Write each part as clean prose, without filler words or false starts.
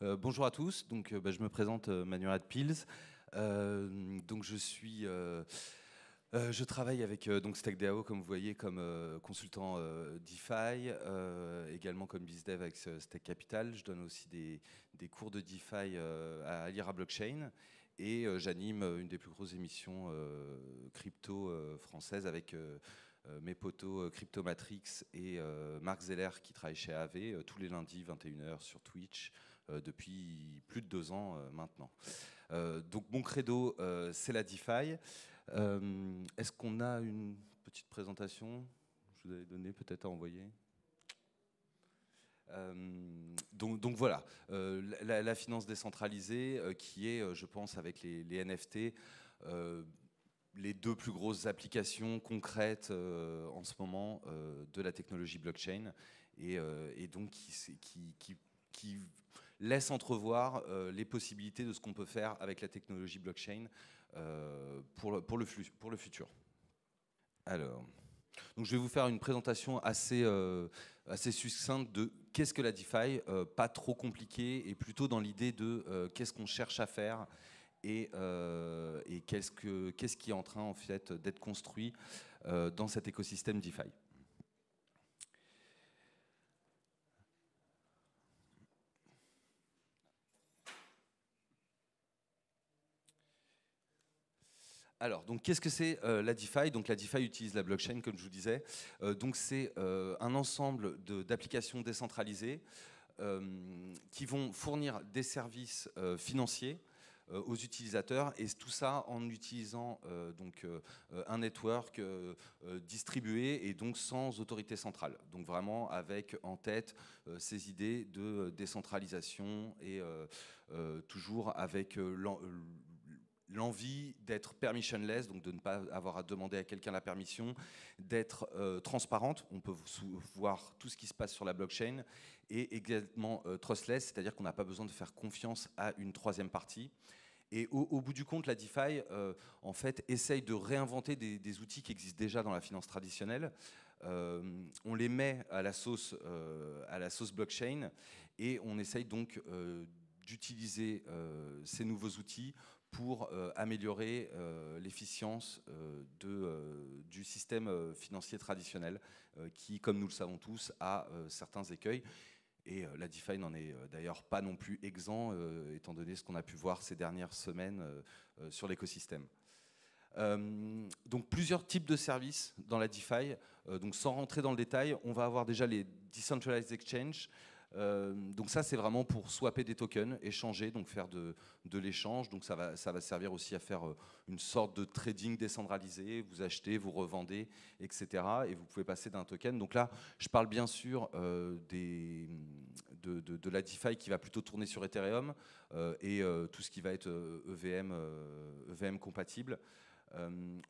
Bonjour à tous, je me présente Manuel Pils. Donc je travaille avec StackDAO, comme vous voyez, comme consultant DeFi, également comme BizDev avec Stack Capital. Je donne aussi des cours de DeFi à Alira Blockchain et j'anime une des plus grosses émissions crypto françaises avec mes potos Cryptomatrix et Marc Zeller qui travaille chez AV tous les lundis 21h sur Twitch depuis plus de 2 ans maintenant. Donc mon credo, c'est la DeFi. Est-ce qu'on a une petite présentation? Je vous avais donné peut-être à envoyer. Donc voilà, la finance décentralisée qui est, je pense, avec les NFT, les deux plus grosses applications concrètes en ce moment de la technologie blockchain et donc qui laisse entrevoir les possibilités de ce qu'on peut faire avec la technologie blockchain pour le futur. Alors, donc je vais vous faire une présentation assez succincte de qu'est-ce que la DeFi, pas trop compliqué et plutôt dans l'idée de qu'est-ce qu'on cherche à faire et qu'est-ce qui est en train en fait d'être construit dans cet écosystème DeFi. Alors, donc, qu'est-ce que c'est la DeFi? Donc, la DeFi utilise la blockchain, comme je vous disais. Donc, c'est un ensemble d'applications décentralisées qui vont fournir des services financiers aux utilisateurs, et tout ça en utilisant un network distribué et donc sans autorité centrale. Donc vraiment avec en tête ces idées de décentralisation et toujours avec l'envie d'être permissionless, donc de ne pas avoir à demander à quelqu'un la permission, d'être transparente, on peut voir tout ce qui se passe sur la blockchain, et également trustless, c'est-à-dire qu'on n'a pas besoin de faire confiance à une troisième partie. Et au bout du compte, la DeFi, en fait, essaye de réinventer des outils qui existent déjà dans la finance traditionnelle. On les met à la sauce blockchain, et on essaye donc d'utiliser ces nouveaux outils pour améliorer l'efficience du système financier traditionnel qui, comme nous le savons tous, a certains écueils. Et la DeFi n'en est d'ailleurs pas non plus exempt, étant donné ce qu'on a pu voir ces dernières semaines sur l'écosystème. Donc plusieurs types de services dans la DeFi. Donc sans rentrer dans le détail, on va avoir déjà les Decentralized Exchange. Donc ça, c'est vraiment pour swapper des tokens, échanger, donc faire de l'échange. Donc ça va servir aussi à faire une sorte de trading décentralisé. Vous achetez, vous revendez, etc. Et vous pouvez passer d'un token. Donc là, je parle bien sûr de la DeFi qui va plutôt tourner sur Ethereum et tout ce qui va être EVM compatible.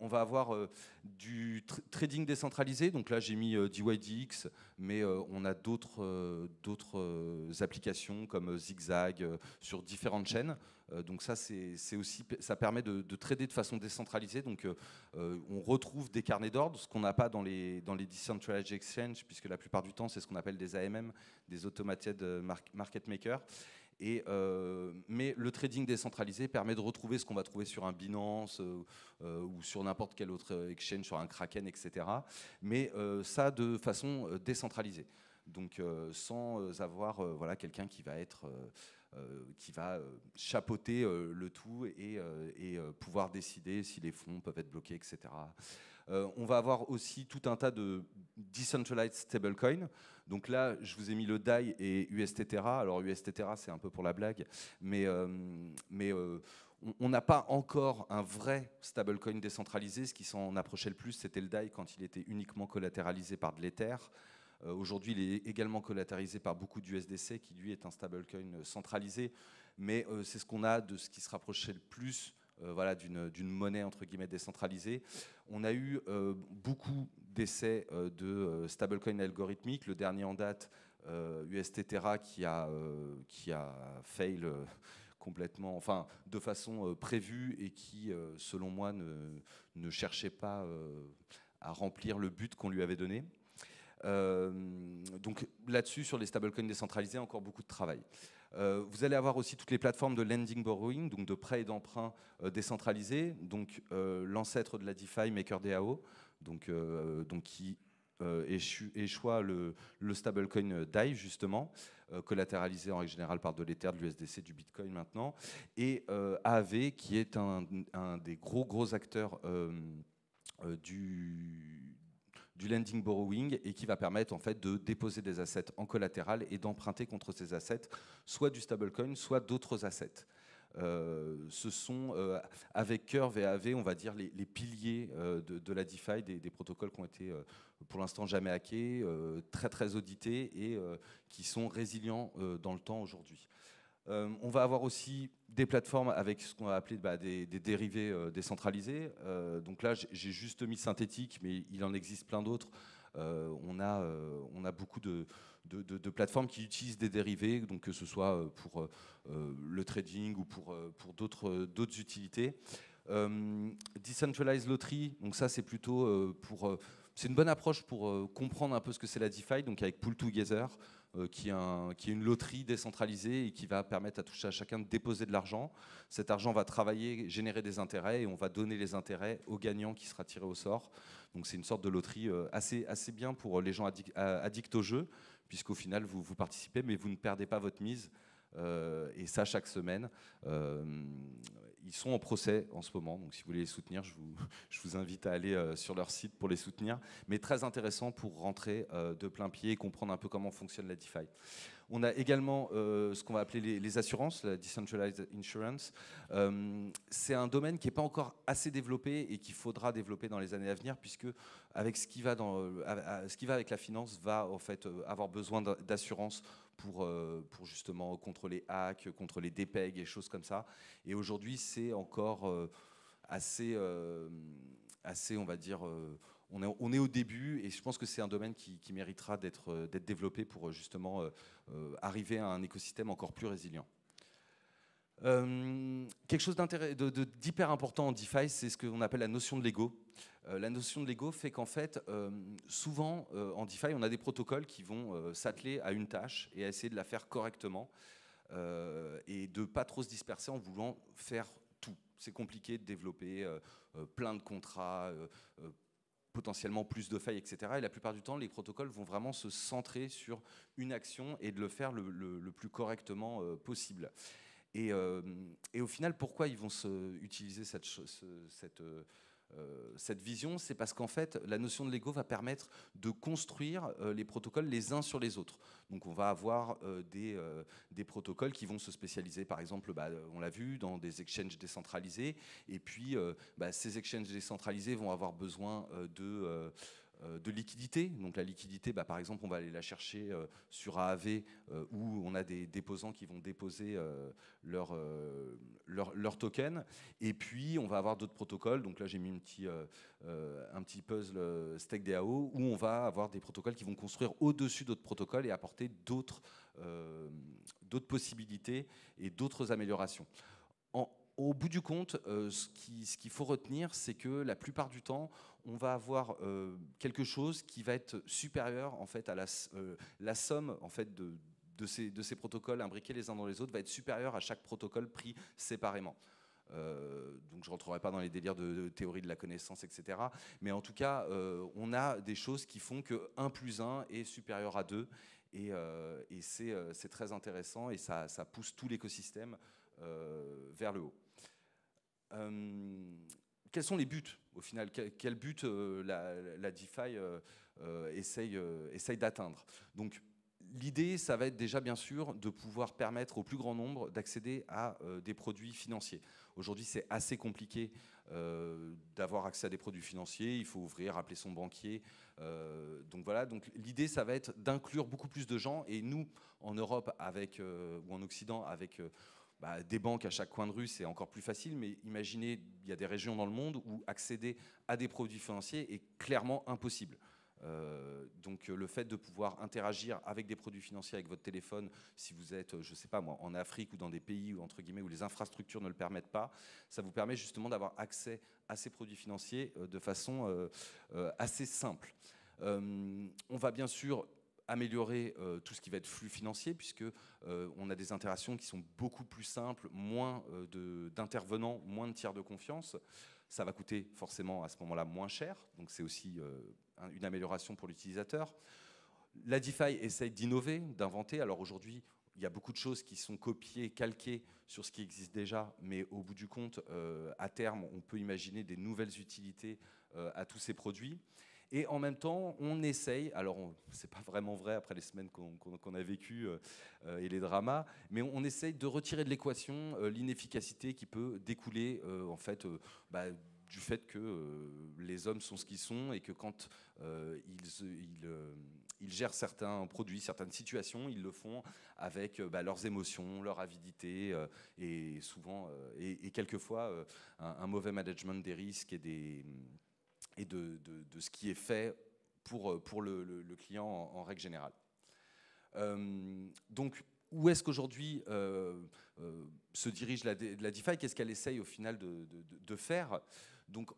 On va avoir du trading décentralisé, donc là j'ai mis DYDX, mais on a d'autres applications comme Zigzag sur différentes chaînes. Donc ça, c'est aussi, ça permet de trader de façon décentralisée. Donc on retrouve des carnets d'ordre, ce qu'on n'a pas dans les Decentralized Exchange, puisque la plupart du temps c'est ce qu'on appelle des AMM, des Automated Market Makers. Mais le trading décentralisé permet de retrouver ce qu'on va trouver sur un Binance ou sur n'importe quel autre exchange, sur un Kraken, etc. Mais ça de façon décentralisée. Donc sans avoir voilà, quelqu'un qui va chapeauter le tout et pouvoir décider si les fonds peuvent être bloqués, etc. On va avoir aussi tout un tas de decentralized stablecoins. Donc là, je vous ai mis le DAI et UST Terra. Alors UST Terra, c'est un peu pour la blague, mais on n'a pas encore un vrai stablecoin décentralisé. Ce qui s'en approchait le plus, c'était le DAI quand il était uniquement collatéralisé par de l'Ether. Aujourd'hui, il est également collatéralisé par beaucoup d'USDC, qui lui est un stablecoin centralisé, mais c'est ce qu'on a de ce qui se rapprochait le plus voilà, d'une monnaie entre guillemets décentralisée. On a eu beaucoup d'essais de stablecoin algorithmiques. Le dernier en date, UST Terra, qui a fail complètement, enfin de façon prévue et qui, selon moi, ne cherchait pas à remplir le but qu'on lui avait donné. Donc là-dessus, sur les stablecoins décentralisés, encore beaucoup de travail. Vous allez avoir aussi toutes les plateformes de lending borrowing, donc de prêt et d'emprunt décentralisés, donc l'ancêtre de la DeFi, MakerDAO, donc qui échoua le stablecoin DAI justement, collatéralisé en règle générale par de l'Ether, de l'USDC, du Bitcoin maintenant, et AAV qui est un des gros acteurs du lending borrowing et qui va permettre en fait de déposer des assets en collatéral et d'emprunter contre ces assets, soit du stablecoin, soit d'autres assets. Ce sont, avec Curve et AV, on va dire les piliers de la DeFi, des protocoles qui ont été pour l'instant jamais hackés, très audités et qui sont résilients dans le temps aujourd'hui. On va avoir aussi des plateformes avec ce qu'on va appeler des dérivés décentralisés. Donc là, j'ai juste mis synthétique, mais il en existe plein d'autres. On a beaucoup de plateformes qui utilisent des dérivés, donc que ce soit pour le trading ou pour d'autres utilités. Decentralized Lottery, donc ça c'est plutôt c'est une bonne approche pour comprendre un peu ce que c'est la DeFi, donc avec Pool Together, qui est une loterie décentralisée et qui va permettre à chacun de déposer de l'argent. Cet argent va travailler, générer des intérêts et on va donner les intérêts au gagnant qui sera tiré au sort. Donc c'est une sorte de loterie assez bien pour les gens addicts au jeu, puisqu'au final vous participez mais vous ne perdez pas votre mise. Et ça chaque semaine. Ils sont en procès en ce moment, donc si vous voulez les soutenir, je vous invite à aller sur leur site pour les soutenir. Mais très intéressant pour rentrer de plein pied et comprendre un peu comment fonctionne la DeFi. On a également ce qu'on va appeler les assurances, la Decentralized Insurance. C'est un domaine qui n'est pas encore assez développé et qu'il faudra développer dans les années à venir, puisque avec ce qui va avec la finance va en fait avoir besoin d'assurance pour justement contre les hacks, contre les DPEG et choses comme ça. Et aujourd'hui, c'est encore assez, on va dire, on est au début et je pense que c'est un domaine qui méritera d'être développé pour justement arriver à un écosystème encore plus résilient. Quelque chose d'hyper important en DeFi, c'est ce qu'on appelle la notion de Lego. La notion de Lego fait qu'en fait, souvent en DeFi, on a des protocoles qui vont s'atteler à une tâche et à essayer de la faire correctement et de ne pas trop se disperser en voulant faire tout. C'est compliqué de développer plein de contrats, potentiellement plus de failles, etc. Et la plupart du temps, les protocoles vont vraiment se centrer sur une action et de le faire le plus correctement possible. Et au final, pourquoi ils vont utiliser cette vision? C'est parce qu'en fait, la notion de Lego va permettre de construire les protocoles les uns sur les autres. Donc on va avoir des protocoles qui vont se spécialiser, par exemple, on l'a vu, dans des exchanges décentralisés. Et puis, ces exchanges décentralisés vont avoir besoin de liquidité. Donc la liquidité, par exemple, on va aller la chercher sur AAV où on a des déposants qui vont déposer leur token. Et puis on va avoir d'autres protocoles. Donc là j'ai mis un petit puzzle StakeDAO où on va avoir des protocoles qui vont construire au-dessus d'autres protocoles et apporter d'autres possibilités et d'autres améliorations. Au bout du compte, ce qu'il faut retenir, c'est que la plupart du temps, on va avoir quelque chose qui va être supérieur en fait, à la somme en fait, de ces protocoles imbriqués les uns dans les autres va être supérieure à chaque protocole pris séparément. Donc je ne rentrerai pas dans les délires de théorie de la connaissance, etc. Mais en tout cas, on a des choses qui font que 1 + 1 est supérieur à 2. Et c'est très intéressant et ça pousse tout l'écosystème vers le haut. Quels sont les buts au final? Quel but la DeFi essaye d'atteindre? Donc l'idée, ça va être déjà bien sûr de pouvoir permettre au plus grand nombre d'accéder à des produits financiers. Aujourd'hui, c'est assez compliqué d'avoir accès à des produits financiers. Il faut ouvrir, appeler son banquier. Donc voilà. Donc l'idée, ça va être d'inclure beaucoup plus de gens. Et nous, en Europe, ou en Occident, avec des banques à chaque coin de rue, c'est encore plus facile, mais imaginez, il y a des régions dans le monde où accéder à des produits financiers est clairement impossible. Donc le fait de pouvoir interagir avec des produits financiers avec votre téléphone, si vous êtes, je sais pas moi, en Afrique ou dans des pays où, entre guillemets, où les infrastructures ne le permettent pas, ça vous permet justement d'avoir accès à ces produits financiers de façon assez simple. On va bien sûr améliorer tout ce qui va être flux financier, puisque on a des interactions qui sont beaucoup plus simples, moins d'intervenants, moins de tiers de confiance. Ça va coûter forcément à ce moment-là moins cher, donc c'est aussi une amélioration pour l'utilisateur. La DeFi essaye d'innover, d'inventer. Alors aujourd'hui, il y a beaucoup de choses qui sont copiées, calquées sur ce qui existe déjà, mais au bout du compte, à terme, on peut imaginer des nouvelles utilités à tous ces produits. Et en même temps, on essaye, alors c'est pas vraiment vrai après les semaines qu'on a vécues et les dramas, mais on essaye de retirer de l'équation l'inefficacité qui peut découler en fait du fait que les hommes sont ce qu'ils sont et que quand ils gèrent certains produits, certaines situations, ils le font avec leurs émotions, leur avidité et souvent et quelquefois un mauvais management des risques et de ce qui est fait pour le client en règle générale. Donc, où est-ce qu'aujourd'hui se dirige la DeFi? Qu'est-ce qu'elle essaye au final de faire? Donc,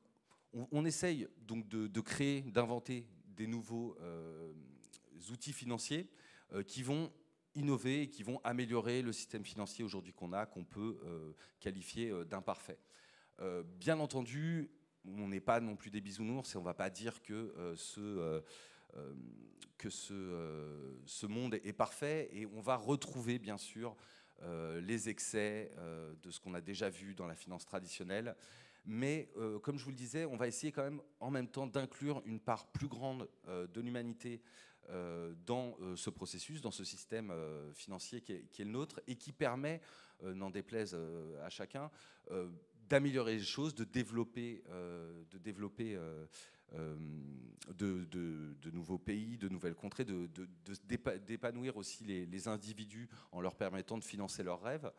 on essaye donc de créer, d'inventer des nouveaux outils financiers qui vont innover et qui vont améliorer le système financier aujourd'hui qu'on peut qualifier d'imparfait. Bien entendu, on n'est pas non plus des bisounours et on ne va pas dire que ce monde est parfait, et on va retrouver bien sûr les excès de ce qu'on a déjà vu dans la finance traditionnelle. Mais comme je vous le disais, on va essayer quand même en même temps d'inclure une part plus grande de l'humanité dans ce processus, dans ce système financier qui est le nôtre et qui permet, n'en déplaise à chacun, d'améliorer les choses, de développer de nouveaux pays, de nouvelles contrées, d'épanouir aussi les individus en leur permettant de financer leurs rêves.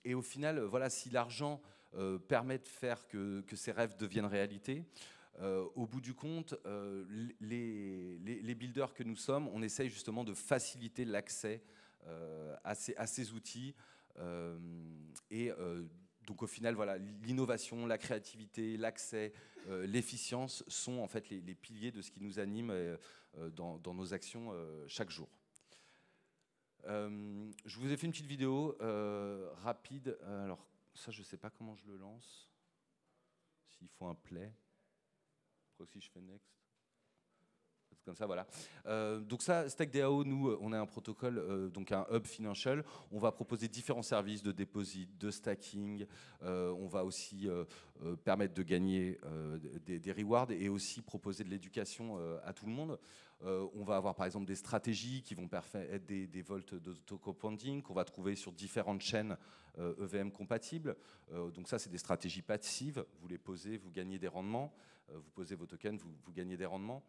Et au final, voilà, si l'argent permet de faire que ces rêves deviennent réalité, au bout du compte, les builders que nous sommes, on essaye justement de faciliter l'accès à ces outils. Donc au final, voilà, l'innovation, la créativité, l'accès, l'efficience sont en fait les piliers de ce qui nous anime dans nos actions chaque jour. Je vous ai fait une petite vidéo rapide. Alors ça, je ne sais pas comment je le lance. S'il faut un play. Proxy, je fais next. Comme ça, voilà. Donc ça, StackDAO, nous, on a un protocole, donc un hub financial. On va proposer différents services de deposit, de stacking. On va aussi permettre de gagner des rewards et aussi proposer de l'éducation à tout le monde. On va avoir par exemple des stratégies qui vont être des volts d'auto-compounding qu'on va trouver sur différentes chaînes EVM compatibles. Donc ça, c'est des stratégies passives. Vous les posez, vous gagnez des rendements. Vous posez vos tokens, vous gagnez des rendements.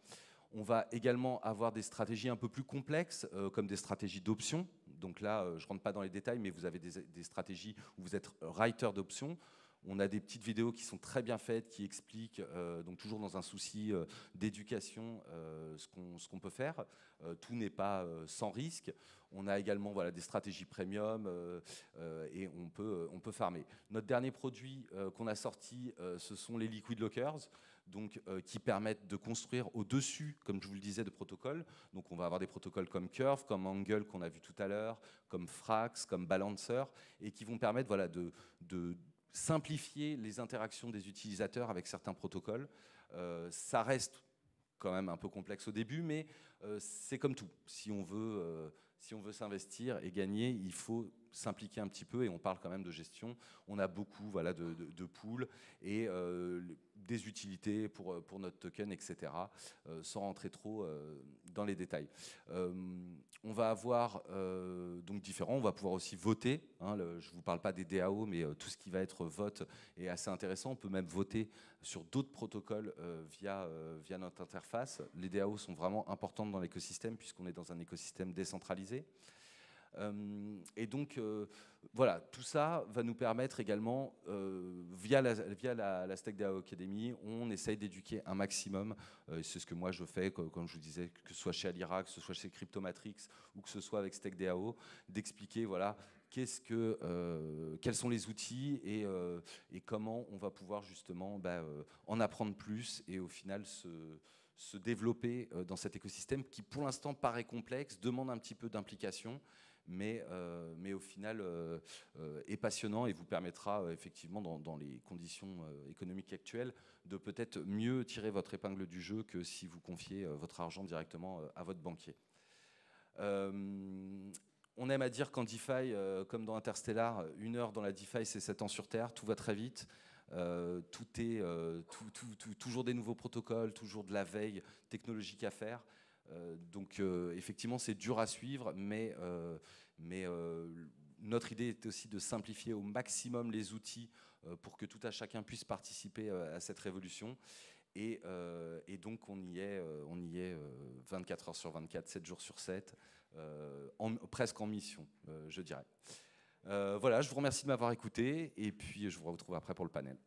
On va également avoir des stratégies un peu plus complexes, comme des stratégies d'options. Donc là, je ne rentre pas dans les détails, mais vous avez des stratégies où vous êtes writer d'options. On a des petites vidéos qui sont très bien faites, qui expliquent, donc toujours dans un souci d'éducation, ce qu'on peut faire. Tout n'est pas sans risque. On a également voilà, des stratégies premium et on peut farmer. Notre dernier produit qu'on a sorti, ce sont les Liquid Lockers, donc, qui permettent de construire au-dessus, comme je vous le disais, de protocoles. Donc on va avoir des protocoles comme Curve, comme Angle qu'on a vu tout à l'heure, comme Frax, comme Balancer, et qui vont permettre voilà, de simplifier les interactions des utilisateurs avec certains protocoles. Ça reste quand même un peu complexe au début, mais c'est comme tout. Si on veut s'investir et gagner, il faut s'impliquer un petit peu, et on parle quand même de gestion. On a beaucoup voilà, de pools et des utilités pour notre token, etc., sans rentrer trop dans les détails. On va avoir donc différents, on va pouvoir aussi voter. Hein, je ne vous parle pas des DAO, mais tout ce qui va être vote est assez intéressant. On peut même voter sur d'autres protocoles via notre interface. Les DAO sont vraiment importantes dans l'écosystème puisqu'on est dans un écosystème décentralisé. Et donc, voilà, tout ça va nous permettre également, via la StackDAO Academy, on essaye d'éduquer un maximum. C'est ce que moi je fais, comme je vous disais, que ce soit chez Alira, que ce soit chez Cryptomatrix ou que ce soit avec StackDAO, d'expliquer voilà, quels sont les outils et comment on va pouvoir justement en apprendre plus et au final se développer dans cet écosystème qui, pour l'instant, paraît complexe, demande un petit peu d'implication, mais au final est passionnant et vous permettra effectivement, dans les conditions économiques actuelles, de peut-être mieux tirer votre épingle du jeu que si vous confiez votre argent directement à votre banquier. On aime à dire qu'en DeFi, comme dans Interstellar, 1 heure dans la DeFi, c'est 7 ans sur Terre, tout va très vite. Toujours des nouveaux protocoles, toujours de la veille technologique à faire. Donc effectivement, c'est dur à suivre, mais notre idée est aussi de simplifier au maximum les outils pour que tout à chacun puisse participer à cette révolution. Et donc on y est 24 heures sur 24, 7 jours sur 7, presque en mission, je dirais. Voilà, je vous remercie de m'avoir écouté et puis je vous retrouve après pour le panel.